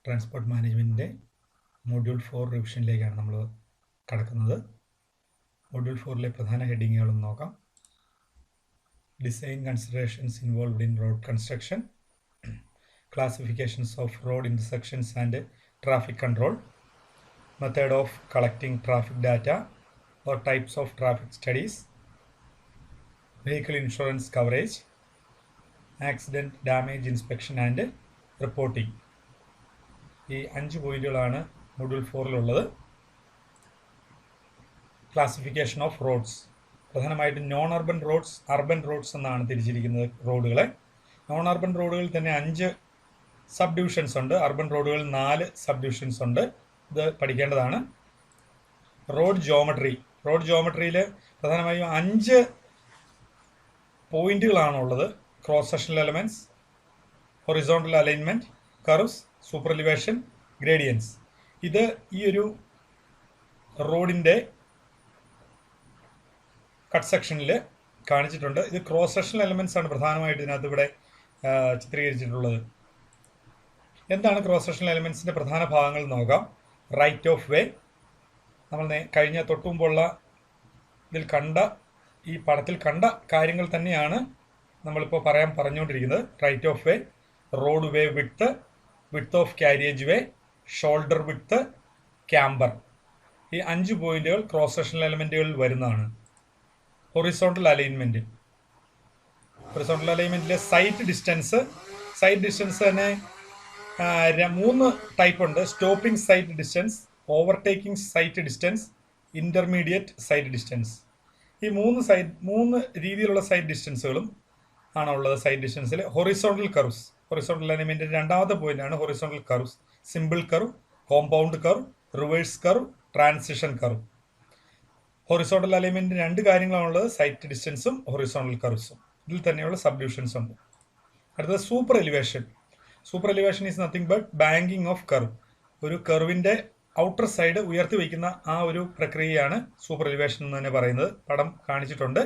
Transport മാനേജ്മെൻറ്റിൻ്റെ module 4 റിവിഷനിലേക്കാണ് നമ്മൾ കടക്കുന്നത്. Module 4ലെ പ്രധാന ഹെഡിങ്ങുകളൊന്ന് നോക്കാം. Design considerations involved in road construction, classifications of road intersections and traffic control, method of collecting traffic data or types of traffic studies, vehicle insurance coverage, accident damage inspection and reporting. ഈ 5 പോയിന്റുകളാണ് module 4ലുള്ളത്. Classification of roads, പ്രധാനമായിട്ടും non urban roads, urban roads എന്നാണ് തിരിച്ചിരിക്കുന്നത് റോഡുകളെ. Non urban റോഡുകളിൽ തന്നെ 5 sub divisions ഉണ്ട്, urban റോഡുകളിൽ 4 സബ് ഡിവിഷൻസ് ഉണ്ട്. ഇത് പഠിക്കേണ്ടതാണ്. റോഡ് ജോമെട്രിയിൽ പ്രധാനമായും 5 പോയിന്റുകളാണുള്ളത്. Cross sectional elements, horizontal alignment, curves, super elevation, gradients. ഇത് ഈ ഒരു റോഡിൻ്റെ കട്ട് സെക്ഷനിൽ കാണിച്ചിട്ടുണ്ട്. ഇത് ക്രോസ് സെക്ഷണൽ എലമെന്റ്സ് ആണ് പ്രധാനമായിട്ട് ഇതിനകത്ത് ഇവിടെ ചിത്രീകരിച്ചിട്ടുള്ളത്. എന്താണ് ക്രോസ് സെക്ഷണൽ എലമെന്റ്സിന്റെ പ്രധാന ഭാഗങ്ങൾ നോക്കാം. റൈറ്റ് ഓഫ് വേ, നമ്മൾ കഴിഞ്ഞ തൊട്ടുമുമ്പുള്ള ഇതിൽ കണ്ട ഈ പടത്തിൽ കണ്ട കാര്യങ്ങൾ തന്നെയാണ് നമ്മളിപ്പോൾ പറഞ്ഞുകൊണ്ടിരിക്കുന്നത്. Right of way, road way width, width of carriage way, shoulder width, camber. ഈ 5 പോയിന്റുകൾ ക്രോസ് സെക്ഷണൽ എലമെന്റുകളിൽ വരുന്നതാണ്. ഹൊറിസോണ്ടൽ അലൈൻമെന്റിലെ സൈറ്റ് ഡിസ്റ്റൻസ് തന്നെ 3 ടൈപ്പ് ഉണ്ട്. Stopping sight distance, overtaking sight distance, intermediate sight distance. ഈ 3 രീതിയിലുള്ള സൈറ്റ് ഡിസ്റ്റൻസുകളും ആണുള്ളത്. സൈറ്റ് ഡിസ്റ്റൻസിൽ ഹൊറിസോണ്ടൽ അലൈൻമെന്റിന്റെ രണ്ടാമത്തെ point ആണ് horizontal curves. Simple curve, compound curve, reverse curve, transition curve. Horizontal അലൈൻമെന്റിന് 2 കാര്യങ്ങളാണുള്ളത്, സൈറ്റ് ഡിസ്റ്റൻസും ഹൊറിസോണ്ടൽ കർവ്സും. ഇതിൽ തന്നെയുള്ള സബ് ഡിവിഷൻസ് ഉണ്ട്. അടുത്തത് super elevation is nothing but banking of curve. ഒരു കർവിന്റെ ഔട്ടർ സൈഡ് ഉയർത്തി വയ്ക്കുന്ന ആ ഒരു പ്രക്രിയയാണ് സൂപ്പർ എലിവേഷൻ എന്ന് തന്നെ പറയുന്നത്. പടം കാണിച്ചിട്ടുണ്ട്.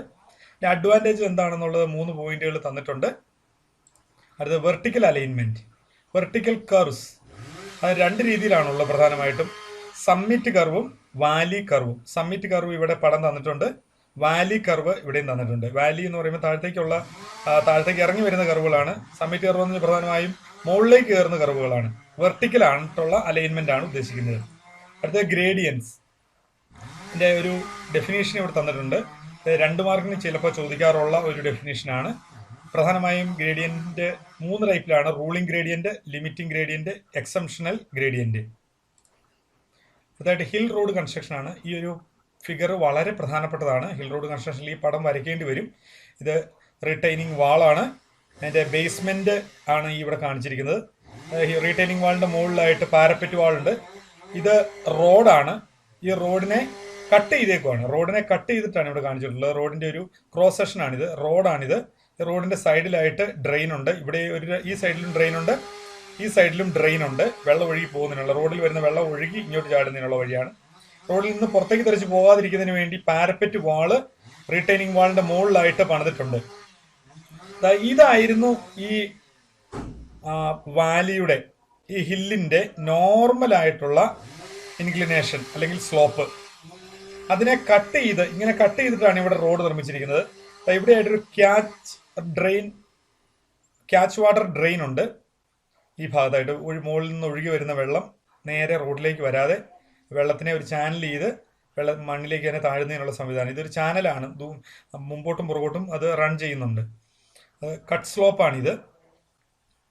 അഡ്വാൻറ്റേജ് എന്താണെന്നുള്ളത് 3 പോയിന്റുകൾ തന്നിട്ടുണ്ട്. അടുത്തത് വെർട്ടിക്കൽ അലൈൻമെന്റ്, വെർട്ടിക്കൽ കർവ്സ്. അത് 2 രീതിയിലാണുള്ളത് പ്രധാനമായിട്ടും. സമ്മിറ്റ് കർവും വാലി കർവും. സമ്മിറ്റ് കർവ് ഇവിടെ പടം തന്നിട്ടുണ്ട്, വാലി കർവ് ഇവിടെയും തന്നിട്ടുണ്ട്. വാലി എന്ന് പറയുമ്പോൾ താഴത്തേക്ക് ഇറങ്ങി വരുന്ന കർവുകളാണ്. സമ്മിറ്റ് കർവ് എന്ന് പ്രധാനമായും മുകളിലേക്ക് കയറുന്ന കർവുകളാണ്. വെർട്ടിക്കൽ ആയിട്ടുള്ള അലൈൻമെന്റ് ആണ് ഉദ്ദേശിക്കുന്നത്. അടുത്തത് ഗ്രേഡിയൻസ്. ഇതിന്റെ ഒരു ഡെഫിനേഷൻ ഇവിടെ തന്നിട്ടുണ്ട്. 2 മാർക്കിന് ചിലപ്പോൾ ചോദിക്കാറുള്ള ഒരു ഡെഫിനേഷനാണ്. പ്രധാനമായും ഗ്രേഡിയന്റ് 3 ടൈപ്പിലാണ്. Ruling gradient, limiting gradient, exceptional gradient. അതായത് ഹിൽ റോഡ് കൺസ്ട്രക്ഷൻ ആണ്. ഈ ഒരു ഫിഗർ വളരെ പ്രധാനപ്പെട്ടതാണ്. ഹിൽ റോഡ് കൺസ്ട്രക്ഷനിൽ ഈ പടം വരയ്ക്കേണ്ടി വരും. ഇത് റീറ്റൈനിങ് വാളാണ്. അതിന്റെ ബേസ്മെന്റ് ആണ് ഈ ഇവിടെ കാണിച്ചിരിക്കുന്നത്. റീറ്റൈനിങ് വാളിന്റെ മുകളിലായിട്ട് പാരപ്പറ്റ് വാളുണ്ട്. ഇത് റോഡാണ്. ഈ റോഡിനെ കട്ട് ചെയ്തിട്ടാണ് ഇവിടെ കാണിച്ചിട്ടുള്ളത്. റോഡിന്റെ ഒരു ക്രോസ് സെക്ഷൻ ആണിത്, റോഡാണിത്. റോഡിന്റെ സൈഡിലായിട്ട് ഡ്രെയിൻ ഉണ്ട്. ഇവിടെ ഈ സൈഡിലും ഡ്രെയിൻ ഉണ്ട്, ഈ സൈഡിലും ഡ്രെയിൻ ഉണ്ട്. വെള്ളം ഒഴുകി പോകുന്നതിനുള്ള, റോഡിൽ വരുന്ന വെള്ളം ഒഴുകി ഇങ്ങോട്ട് ചാടുന്നതിനുള്ള വഴിയാണ്. റോഡിൽ നിന്ന് പുറത്തേക്ക് തെറിച്ച് പോകാതിരിക്കുന്നതിന് വേണ്ടി പാരപ്പറ്റ് വാള് റീറ്റൈനിങ് വാളിന്റെ മുകളിലായിട്ട് പണിതിട്ടുണ്ട്. ഇതായിരുന്നു ഈ വാലിയുടെ, ഈ ഹില്ലിന്റെ നോർമൽ ആയിട്ടുള്ള ഇൻക്ലിനേഷൻ അല്ലെങ്കിൽ സ്ലോപ്പ്. അതിനെ ഇങ്ങനെ കട്ട് ചെയ്തിട്ടാണ് ഇവിടെ റോഡ് നിർമ്മിച്ചിരിക്കുന്നത്. ഇവിടെ ആയിട്ടൊരു ക്യാച്ച് വാട്ടർ ഡ്രെയിൻ ഉണ്ട്. ഈ ഭാഗത്തായിട്ട് മുകളിൽ നിന്ന് ഒഴുകി വരുന്ന വെള്ളം നേരെ റോഡിലേക്ക് വരാതെ വെള്ളത്തിനെ ഒരു ചാനൽ ചെയ്ത് മണ്ണിലേക്ക് തന്നെ താഴുന്നതിനുള്ള സംവിധാനം. ഇതൊരു ചാനലാണ്, മുമ്പോട്ടും പുറകോട്ടും അത് റൺ ചെയ്യുന്നുണ്ട്. കട്ട് സ്ലോപ്പാണിത്.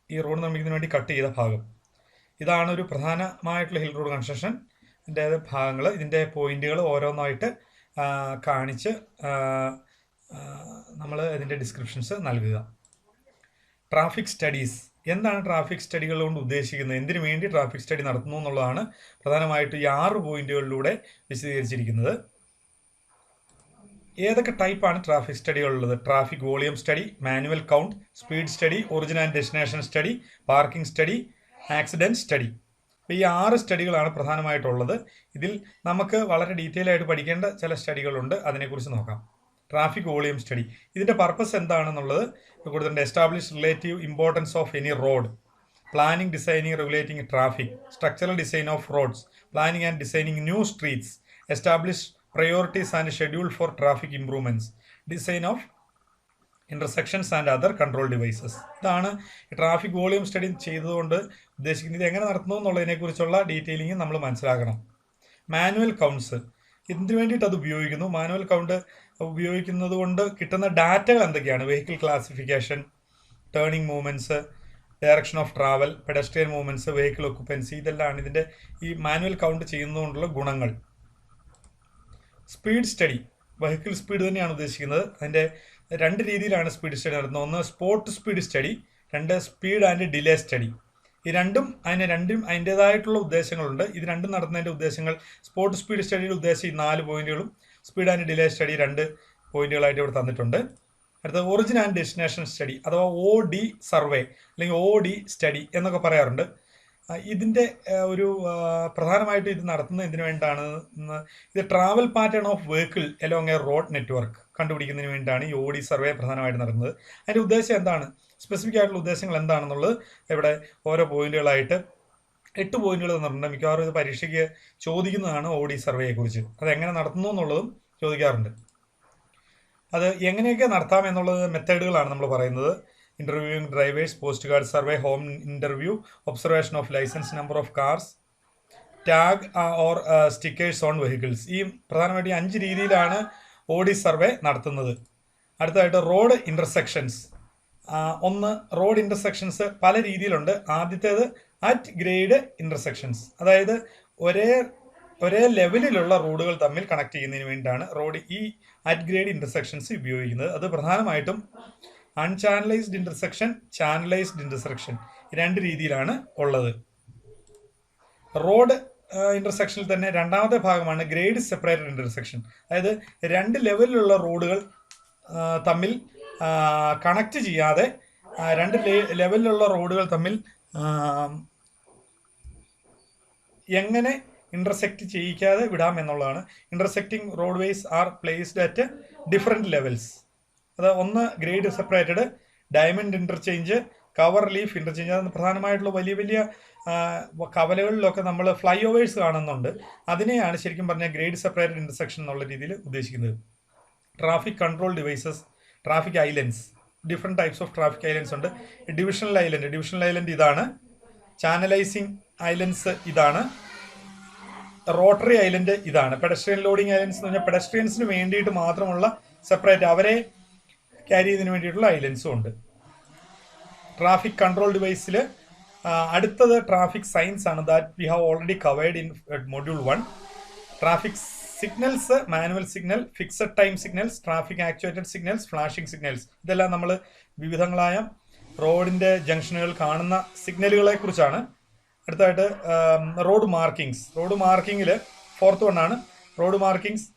ഈ റോഡ് നിർമ്മിക്കുന്നതിന് വേണ്ടി കട്ട് ചെയ്ത ഭാഗം. ഇതാണ് ഒരു പ്രധാനമായിട്ടുള്ള ഹിൽ റോഡ് കൺസ്ട്രക്ഷൻ്റെ ഭാഗങ്ങൾ. ഇതിൻ്റെ പോയിന്റുകൾ ഓരോന്നായിട്ട് കാണിച്ച് നമ്മൾ ഇതിൻ്റെ ഡിസ്ക്രിപ്ഷൻസ് നൽകുക. Traffic studies. എന്താണ് ട്രാഫിക് സ്റ്റഡികൾ കൊണ്ട് ഉദ്ദേശിക്കുന്നത്, എന്തിനു വേണ്ടി ട്രാഫിക് സ്റ്റഡി നടത്തുന്നു എന്നുള്ളതാണ് പ്രധാനമായിട്ടും ഈ 6 പോയിന്റുകളിലൂടെ വിശദീകരിച്ചിരിക്കുന്നത്. ഏതൊക്കെ ടൈപ്പാണ് ട്രാഫിക് സ്റ്റഡികളുള്ളത്? Traffic volume study, manual count, speed study, origin and destination study, parking study, accident study. അപ്പോൾ ഈ 6 സ്റ്റഡികളാണ് പ്രധാനമായിട്ടുള്ളത്. ഇതിൽ നമുക്ക് വളരെ ഡീറ്റെയിൽ ആയിട്ട് പഠിക്കേണ്ട ചില സ്റ്റഡികളുണ്ട്, അതിനെക്കുറിച്ച് നോക്കാം. ട്രാഫിക് വോളിയം സ്റ്റഡി, ഇതിന്റെ പർപ്പസ് എന്താണെന്നുള്ളത് കൊടുത്തിട്ടുണ്ട്. Establish relative importance of any road. planning, designing, regulating traffic, structural design of roads, planning and designing new streets, establish priorities and schedule for traffic improvements, design of intersections and other control devices. ഇതാണ് traffic volume study ചെയ്തതുകൊണ്ട് ഉദ്ദേശിക്കുന്നത്. എങ്ങനെ നടത്തുന്നു എന്നുള്ളതിനെക്കുറിച്ചുള്ള detailing നമ്മൾ മനസ്സിലാക്കണം. Manual counts ഇതിനു വേണ്ടിയിട്ട് അത് ഉപയോഗിക്കുന്നു. മാനുവൽ കൗണ്ട് ഉപയോഗിക്കുന്നത് കൊണ്ട് കിട്ടുന്ന ഡാറ്റകൾ എന്തൊക്കെയാണ്? Vehicle classification, turning movements, direction of travel, pedestrian movements, vehicle occupancy, ഇതെല്ലാം ഇതിന്റെ ഈ മാനുവൽ കൗണ്ട് ചെയ്യുന്നതുകൊണ്ടുള്ള ഗുണങ്ങൾ. സ്പീഡ് സ്റ്റഡി, വെഹിക്കിൾ സ്പീഡ് തന്നെയാണ് ഉദ്ദേശിക്കുന്നത്. അതിന്റെ രണ്ട് രീതിയിലാണ് സ്പീഡ് സ്റ്റഡി നടത്തുന്നത്. ഒന്ന് സ്പോട്ട് സ്പീഡ് സ്റ്റഡി, രണ്ട് സ്പീഡ് ആൻഡ് ഡിലേ സ്റ്റഡി. ഈ രണ്ടും അതിൻ്റെതായിട്ടുള്ള ഉദ്ദേശങ്ങളുണ്ട്. ഇത് രണ്ടും നടത്തുന്നതിന്റെ ഉദ്ദേശങ്ങൾ, സ്പോട്ട് സ്പീഡ് സ്റ്റഡിയുടെ ഉദ്ദേശം ഈ 4 പോയിന്റുകളും, സ്പീഡ് ആൻഡ് ഡിലേ സ്റ്റഡി 2 പോയിന്റുകളായിട്ട് ഇവിടെ തന്നിട്ടുണ്ട്. അടുത്ത ഒറിജിൻ ആൻഡ് ഡെസ്റ്റിനേഷൻ സ്റ്റഡി അഥവാ OD സർവേ അല്ലെങ്കിൽ OD സ്റ്റഡി എന്നൊക്കെ പറയാറുണ്ട്. ഇതിന്റെ ഒരു പ്രധാനമായിട്ടും ഇത് നടത്തുന്നത് എന്തിനു വേണ്ടിയിട്ടാണ്? ഇത് travel pattern of vehicle along a road network കണ്ടുപിടിക്കുന്നതിന് വേണ്ടിയിട്ടാണ് ഈ OD സർവേ പ്രധാനമായിട്ട് നടത്തുന്നത്. അതിന്റെ ഉദ്ദേശം എന്താണ്, സ്പെസിഫിക് ആയിട്ടുള്ള ഉദ്ദേശങ്ങൾ എന്താണെന്നുള്ളത് ഇവിടെ ഓരോ പോയിന്റുകളായിട്ട് 8 പോയിന്റുകൾ തന്നിട്ടുണ്ട്. മിക്കവാറും ഇത് പരീക്ഷയ്ക്ക് ചോദിക്കുന്നതാണ് OD സർവേയെ കുറിച്ച്. അത് എങ്ങനെ നടത്തുന്നു എന്നുള്ളതും ചോദിക്കാറുണ്ട്. അത് എങ്ങനെയൊക്കെ നടത്താം എന്നുള്ളത് മെത്തേഡുകളാണ് നമ്മൾ പറയുന്നത്. Interviewing drivers, post card survey, home interview, observation of license number of cars, tag or stickers on vehicles. ഈ പ്രധാനമായിട്ടും 5 രീതിയിലാണ് OD സർവേ നടത്തുന്നത്. അടുത്തതായിട്ട് റോഡ് ഇന്റർസെക്ഷൻസ്. ഒന്ന്, റോഡ് ഇന്റർസെക്ഷൻസ് പല രീതിയിലുണ്ട്. ആദ്യത്തേത് അറ്റ് ഗ്രേഡ് ഇന്റർസെക്ഷൻസ്, അതായത് ഒരേ ലെവലിലുള്ള റോഡുകൾ തമ്മിൽ കണക്ട് ചെയ്യുന്നതിന് വേണ്ടിയിട്ടാണ് റോഡ് ഈ അറ്റ് ഗ്രേഡ് ഇന്റർസെക്ഷൻസ് ഉപയോഗിക്കുന്നത്. അത് പ്രധാനമായിട്ടും അൺചാനലൈസ്ഡ് ഇന്റർസെക്ഷൻ, ചാനലൈസ്ഡ് ഇന്റർസെക്ഷൻ, 2 രീതിയിലാണ് ഉള്ളത്. റോഡ് ഇന്റർസെക്ഷനിൽ തന്നെ രണ്ടാമത്തെ ഭാഗമാണ് ഗ്രേഡ് സെപ്പറേറ്റഡ് ഇന്റർസെക്ഷൻ. അതായത് 2 ലെവലിലുള്ള റോഡുകൾ തമ്മിൽ കണക്ട് ചെയ്യാതെ 2 ലെവലിലുള്ള റോഡുകൾ തമ്മിൽ എങ്ങനെ ഇന്റർസെക്ട് ചെയ്യിക്കാതെ വിടാം എന്നുള്ളതാണ്. Intersecting road vase are placed at different levels. അത് ഒന്ന് grade separated, diamond interchange, cover leaf interchange. അത് പ്രധാനമായിട്ടുള്ള വലിയ വലിയ കവലകളിലൊക്കെ നമ്മൾ ഫ്ലൈ ഓവേഴ്സ് കാണുന്നുണ്ട്. അതിനെയാണ് ശരിക്കും പറഞ്ഞാൽ ഗ്രേഡ് സെപ്പറേറ്റഡ് ഇന്റർസെക്ഷൻ എന്നുള്ള രീതിയിൽ ഉദ്ദേശിക്കുന്നത്. Traffic control devices, traffic islands, different types of traffic islands ഉണ്ട്. ഡിവിഷണൽ ഐലൻഡ് ഇതാണ്. ചാനലൈസിങ് ഐലൻഡ്സ് ഇതാണ്. റോട്ടറി ഐലൻഡ് ഇതാണ്. പെഡസ്ട്രിയൻ ലോഡിംഗ് ഐലൻഡ്സ് എന്ന് പറഞ്ഞാൽ പെഡസ്ട്രിയൻസിന് വേണ്ടിയിട്ട് മാത്രമുള്ള സെപ്പറേറ്റ് അവരെ ക്യാരി ചെയ്യുന്നതിന് വേണ്ടിയിട്ടുള്ള ഐലൻഡ്സും ഉണ്ട്. ട്രാഫിക് കൺട്രോൾ ഡിവൈസിൽ അടുത്തത് ട്രാഫിക് സൈൻസ് ആണ്. That we have already covered in module 1. Traffic signals, manual signal, fixed time signals, traffic actuated signals, flashing signals, ഇതെല്ലാം നമ്മൾ വിവിധങ്ങളായ റോഡിന്റെ ജംഗ്ഷനുകൾ കാണുന്ന സിഗ്നലുകളെ കുറിച്ചാണ്. അടുത്തായിട്ട് റോഡ് മാർക്കിങ്ങിൽ 4th വണ്ണാണ്. റോഡ് മാർക്കിങ്സ്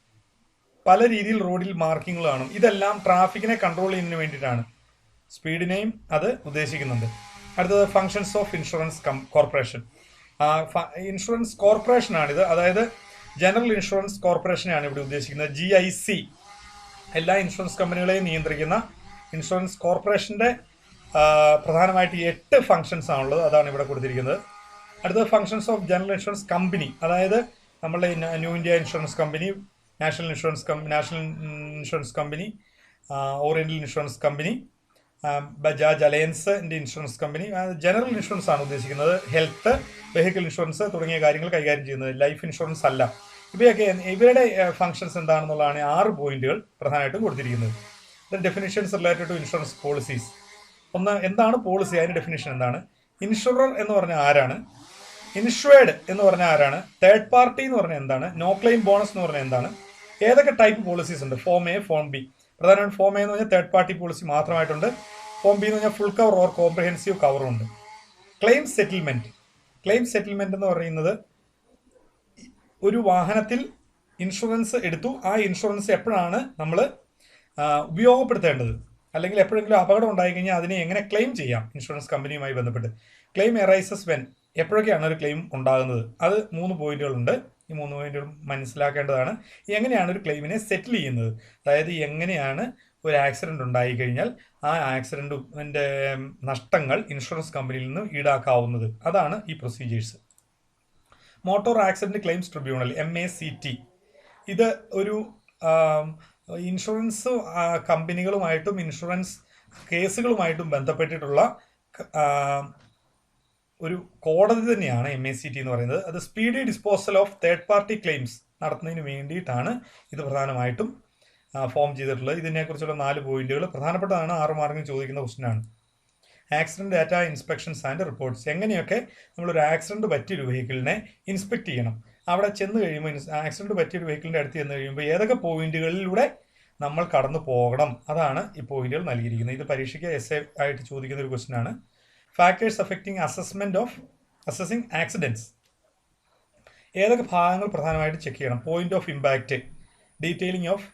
പല രീതിയിൽ റോഡിൽ മാർക്കിങ്ങുകൾ കാണും. ഇതെല്ലാം ട്രാഫിക്കിനെ കൺട്രോൾ ചെയ്യുന്നതിന് വേണ്ടിയിട്ടാണ്. സ്പീഡിനെയും അത് ഉദ്ദേശിക്കുന്നുണ്ട്. അടുത്തത് functions of insurance corporation. Insurance കോർപ്പറേഷനാണിത്. അതായത് ജനറൽ ഇൻഷുറൻസ് കോർപ്പറേഷനെയാണ് ഇവിടെ ഉദ്ദേശിക്കുന്നത്. GIC എല്ലാ ഇൻഷുറൻസ് കമ്പനികളെയും നിയന്ത്രിക്കുന്ന ഇൻഷുറൻസ് കോർപ്പറേഷന്റെ പ്രധാനമായിട്ട് 8 ഫങ്ഷൻസ് ആണുള്ളത്. അതാണ് ഇവിടെ കൊടുത്തിരിക്കുന്നത്. അടുത്ത functions of general insurance company, അതായത് നമ്മളുടെ New India Insurance Company, National Insurance Company, Oriental Insurance Company, Bajaj അലയൻസിന്റെ ഇൻഷുറൻസ് കമ്പനി. ജനറൽ ഇൻഷുറൻസ് ആണ് ഉദ്ദേശിക്കുന്നത്. ഹെൽത്ത്, വെഹിക്കിൾ ഇൻഷുറൻസ് തുടങ്ങിയ കാര്യങ്ങൾ കൈകാര്യം ചെയ്യുന്നത്. ലൈഫ് ഇൻഷുറൻസ് അല്ല. ഇവരുടെ ഫങ്ഷൻസ് എന്താണെന്നുള്ളതാണ് 6 പോയിന്റുകൾ പ്രധാനമായിട്ടും കൊടുത്തിരിക്കുന്നത്. Definitions related to insurance policies. ഒന്ന്, എന്താണ് പോളിസി, അതിന്റെ ഡെഫിനിഷൻ എന്താണ്? ഇൻഷുറർ എന്ന് പറഞ്ഞാൽ ആരാണ്? ഇൻഷുവേർഡ് എന്ന് പറഞ്ഞാൽ ആരാണ്? തേർഡ് പാർട്ടി എന്ന് പറഞ്ഞാൽ എന്താണ്? നോ ക്ലെയിം ബോണസ് എന്ന് പറഞ്ഞാൽ എന്താണ്? ഏതൊക്കെ ടൈപ്പ് പോളിസീസ് ഉണ്ട്? Form A, form B. പ്രധാനമായിട്ടും ഫോം എ എന്ന് പറഞ്ഞാൽ തേർഡ് പാർട്ടി പോളിസി മാത്രമായിട്ടുണ്ട്. ഫോം ബി എന്ന് പറഞ്ഞാൽ ഫുൾ കവർ ഓർ കോംപ്രിഹെൻസീവ് കവറും ഉണ്ട്. ക്ലെയിം സെറ്റിൽമെന്റ് എന്ന് പറയുന്നത് ഒരു വാഹനത്തിൽ ഇൻഷുറൻസ് എടുത്തു, ആ ഇൻഷുറൻസ് എപ്പോഴാണ് നമ്മൾ ഉപയോഗപ്പെടുത്തേണ്ടത്, അല്ലെങ്കിൽ എപ്പോഴെങ്കിലും അപകടം ഉണ്ടായി കഴിഞ്ഞാൽ അതിനെ എങ്ങനെ ക്ലെയിം ചെയ്യാം ഇൻഷുറൻസ് കമ്പനിയുമായി ബന്ധപ്പെട്ട്. ക്ലെയിം എറൈസസ് വെൻ, എപ്പോഴൊക്കെയാണ് ഒരു ക്ലെയിം ഉണ്ടാകുന്നത്. അത് 3 പോയിന്റുകളുണ്ട്. ഈ 3 പോയിന്റുകൾ മനസ്സിലാക്കേണ്ടതാണ്. എങ്ങനെയാണ് ഒരു ക്ലെയിമിനെ സെറ്റിൽ ചെയ്യുന്നത്, അതായത് എങ്ങനെയാണ് ഒരു ആക്സിഡന്റ് ഉണ്ടായി കഴിഞ്ഞാൽ ആ ആക്സിഡന്റിന്റെ നഷ്ടങ്ങൾ ഇൻഷുറൻസ് കമ്പനിയിൽ നിന്ന് ഈടാക്കാവുന്നത്. അതാണ് ഈ procedures. Motor accident claims tribunal MACT ഇത് ഒരു ഇൻഷുറൻസ് കമ്പനികളുമായിട്ടും ഇൻഷുറൻസ് കേസുകളുമായിട്ടും ബന്ധപ്പെട്ടിട്ടുള്ള ഒരു കോടതി തന്നെയാണ് MACT എന്ന് പറയുന്നത്. അത് speedy disposal of third party claims നടത്തുന്നതിന് വേണ്ടിയിട്ടാണ് ഇത് പ്രധാനമായിട്ടും ഫോം ചെയ്തിട്ടുള്ളത്. ഇതിനെക്കുറിച്ചുള്ള 4 പോയിന്റുകൾ പ്രധാനപ്പെട്ടതാണ്. 6 മാർക്കിന് ചോദിക്കുന്ന ക്വസ്റ്റ്യനാണ്. Accident data inspections and reports. എങ്ങനെയൊക്കെ നമ്മളൊരു ആക്സിഡന്റ് പറ്റിയൊരു വെഹിക്കിളിനെ ഇൻസ്പെക്ട് ചെയ്യണം, അവിടെ ചെന്ന് കഴിയുമ്പോൾ ആക്സിഡന്റ് പറ്റിയൊരു വെഹിക്കിളിന്റെ അടുത്ത് ചെന്ന് കഴിയുമ്പോൾ ഏതൊക്കെ പോയിന്റുകളിലൂടെ നമ്മൾ കടന്നു പോകണം, അതാണ് ഈ പോയിന്റുകൾ നൽകിയിരിക്കുന്നത്. ഇത് പരീക്ഷയ്ക്ക് essay ആയിട്ട് ചോദിക്കുന്ന ഒരു ക്വസ്റ്റ്യൻ ആണ്. Factors affecting assessing accidents. ഏതൊക്കെ ഭാഗങ്ങൾ പ്രധാനമായിട്ട് ചെക്ക് ചെയ്യണം? Point of impact, detailing of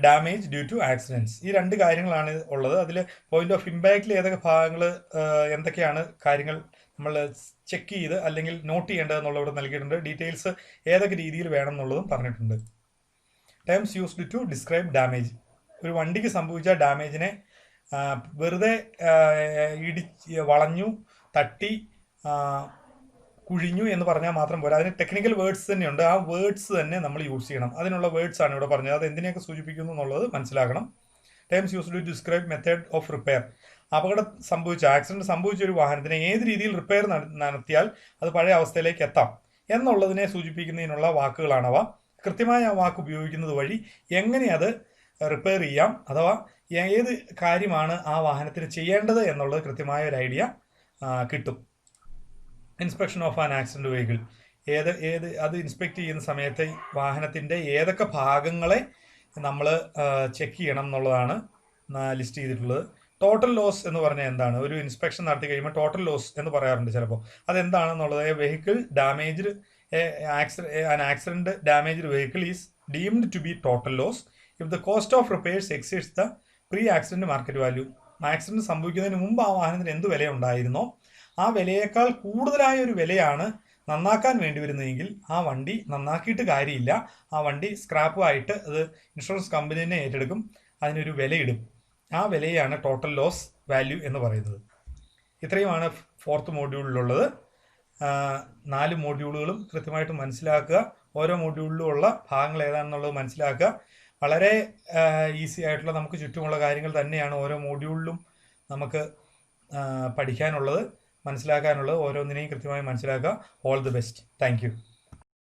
damage due to accidents. ഈ 2 കാര്യങ്ങളാണ് ഉള്ളത്. അതിൽ പോയിന്റ് ഓഫ് ഇമ്പാക്റ്റിൽ ഏതൊക്കെ ഭാഗങ്ങൾ എന്തൊക്കെയാണ് കാര്യങ്ങൾ നമ്മൾ ചെക്ക് ചെയ്ത് അല്ലെങ്കിൽ നോട്ട് ചെയ്യേണ്ടതെന്നുള്ളത് നൽകിയിട്ടുണ്ട്. ഡീറ്റെയിൽസ് ഏതൊക്കെ രീതിയിൽ വേണം എന്നുള്ളതും പറഞ്ഞിട്ടുണ്ട്. Terms used to describe damage. ഒരു വണ്ടിക്ക് സംഭവിച്ച ഡാമേജിനെ വെറുതെ വളഞ്ഞു, തട്ടി, കുഴിഞ്ഞു എന്ന് പറഞ്ഞാൽ മാത്രം പോരാ, അതിന് ടെക്നിക്കൽ വേർഡ്സ് തന്നെയുണ്ട്. ആ വേർഡ്സ് തന്നെ നമ്മൾ യൂസ് ചെയ്യണം. അതിനുള്ള വേർഡ്സ് ആണ് ഇവിടെ പറഞ്ഞത്. അത് എന്തിനെയൊക്കെ സൂചിപ്പിക്കുന്നു എന്നുള്ളത് മനസ്സിലാക്കണം. Terms used to describe method of repair. അപകടം സംഭവിച്ച ആക്സിഡന്റ് സംഭവിച്ച ഒരു വാഹനത്തിനെ ഏത് രീതിയിൽ റിപ്പയർ നടത്തിയാൽ അത് പഴയ അവസ്ഥയിലേക്ക് എത്താം എന്നുള്ളതിനെ സൂചിപ്പിക്കുന്നതിനുള്ള വാക്കുകളാണവ. കൃത്യമായ ആ വാക്ക് ഉപയോഗിക്കുന്നത് വഴി എങ്ങനെ അത് റിപ്പയർ ചെയ്യാം, അഥവാ ഏത് കാര്യമാണ് ആ വാഹനത്തിന് ചെയ്യേണ്ടത് എന്നുള്ളത് കൃത്യമായ ഒരു ഐഡിയ കിട്ടും. Inspection of an accident vehicle. അത് ഇൻസ്പെക്ട് ചെയ്യുന്ന സമയത്ത് വാഹനത്തിൻ്റെ ഏതൊക്കെ ഭാഗങ്ങളെ നമ്മൾ ചെക്ക് ചെയ്യണം എന്നുള്ളതാണ് ലിസ്റ്റ് ചെയ്തിട്ടുള്ളത്. ടോട്ടൽ ലോസ് എന്ന് പറഞ്ഞാൽ എന്താണ്? ഒരു ഇൻസ്പെക്ഷൻ നടത്തി കഴിയുമ്പോൾ ടോട്ടൽ ലോസ് എന്ന് പറയാറുണ്ട് ചിലപ്പോൾ. അതെന്താണെന്നുള്ളത്, vehicle damaged an accident damaged vehicle is deemed to be total loss if the cost of repairs exceeds the pre-accident market value. Accident സംഭവിക്കുന്നതിന് മുമ്പ് ആ വാഹനത്തിന് എന്ത് വില ഉണ്ടായിരുന്നോ ആ വിലയേക്കാൾ കൂടുതലായ ഒരു വിലയാണ് നന്നാക്കാൻ വേണ്ടി വരുന്നതെങ്കിൽ ആ വണ്ടി നന്നാക്കിയിട്ട് കാര്യമില്ല. ആ വണ്ടി സ്ക്രാപ്പായിട്ട് അത് ഇൻഷുറൻസ് കമ്പനി തന്നെ ഏറ്റെടുക്കും, അതിനൊരു വിലയിടും. ആ വിലയാണ് ടോട്ടൽ ലോസ് വാല്യൂ എന്ന് പറയുന്നത്. ഇത്രയുമാണ് 4th മോഡ്യൂളിലുള്ളത്. 4 മോഡ്യൂളുകളും കൃത്യമായിട്ട് മനസ്സിലാക്കുക. ഓരോ മോഡ്യൂളിലും ഉള്ള ഭാഗങ്ങൾ ഏതാണെന്നുള്ളത് മനസ്സിലാക്കുക. വളരെ ഈസി ആയിട്ടുള്ള നമുക്ക് ചുറ്റുമുള്ള കാര്യങ്ങൾ തന്നെയാണ് ഓരോ മോഡ്യൂളിലും നമുക്ക് പഠിക്കാനുള്ളത്, മനസ്സിലാക്കാനുള്ളത്. ഓരോന്നിനെയും കൃത്യമായി മനസ്സിലാക്കുക. All the best. Thank you.